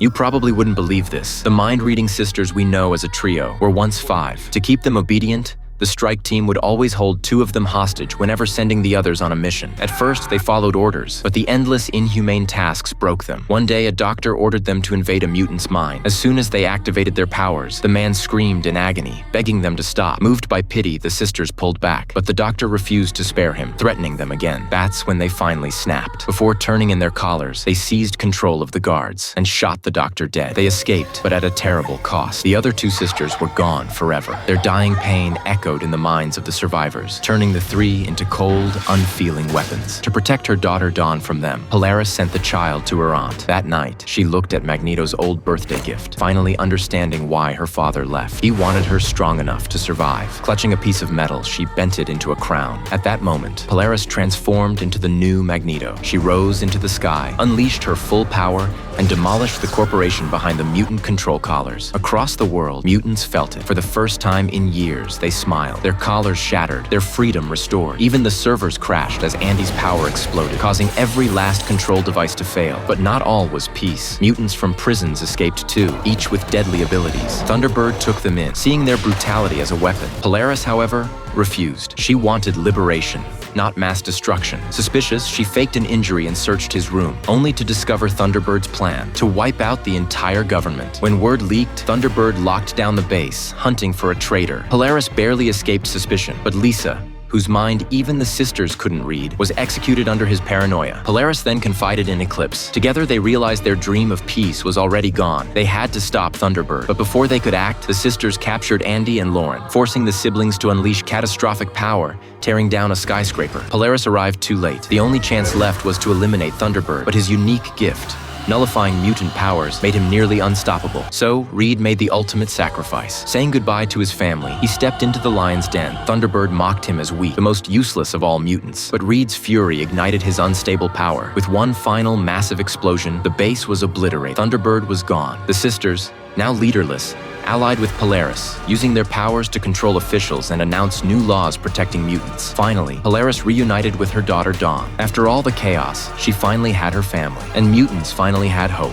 You probably wouldn't believe this. The mind-reading sisters we know as a trio were once 5. To keep them obedient, the strike team would always hold 2 of them hostage whenever sending the others on a mission. At first, they followed orders, but the endless inhumane tasks broke them. One day, a doctor ordered them to invade a mutant's mind. As soon as they activated their powers, the man screamed in agony, begging them to stop. Moved by pity, the sisters pulled back, but the doctor refused to spare him, threatening them again. That's when they finally snapped. Before turning in their collars, they seized control of the guards and shot the doctor dead. They escaped, but at a terrible cost. The other 2 sisters were gone forever. Their dying pain echoed in the minds of the survivors, turning the 3 into cold, unfeeling weapons. To protect her daughter Dawn from them, Polaris sent the child to her aunt. That night, she looked at Magneto's old birthday gift, finally understanding why her father left. He wanted her strong enough to survive. Clutching a piece of metal, she bent it into a crown. At that moment, Polaris transformed into the new Magneto. She rose into the sky, unleashed her full power, and demolished the corporation behind the mutant control collars. Across the world, mutants felt it. For the first time in years, they smiled. Their collars shattered, their freedom restored. Even the servers crashed as Andy's power exploded, causing every last control device to fail. But not all was peace. Mutants from prisons escaped too, each with deadly abilities. Thunderbird took them in, seeing their brutality as a weapon. Polaris, however, refused. She wanted liberation, not mass destruction. Suspicious, she faked an injury and searched his room, only to discover Thunderbird's plan to wipe out the entire government. When word leaked, Thunderbird locked down the base, hunting for a traitor. Polaris barely escaped suspicion, but Lisa, whose mind even the sisters couldn't read, was executed under his paranoia. Polaris then confided in Eclipse. Together, they realized their dream of peace was already gone. They had to stop Thunderbird. But before they could act, the sisters captured Andy and Lauren, forcing the siblings to unleash catastrophic power, tearing down a skyscraper. Polaris arrived too late. The only chance left was to eliminate Thunderbird, but his unique gift, nullifying mutant powers, made him nearly unstoppable. So, Reed made the ultimate sacrifice. Saying goodbye to his family, he stepped into the lion's den. Thunderbird mocked him as weak, the most useless of all mutants. But Reed's fury ignited his unstable power. With one final massive explosion, the base was obliterated. Thunderbird was gone. The sisters, now leaderless, allied with Polaris, using their powers to control officials and announce new laws protecting mutants. Finally, Polaris reunited with her daughter Dawn. After all the chaos, she finally had her family, and mutants finally had hope.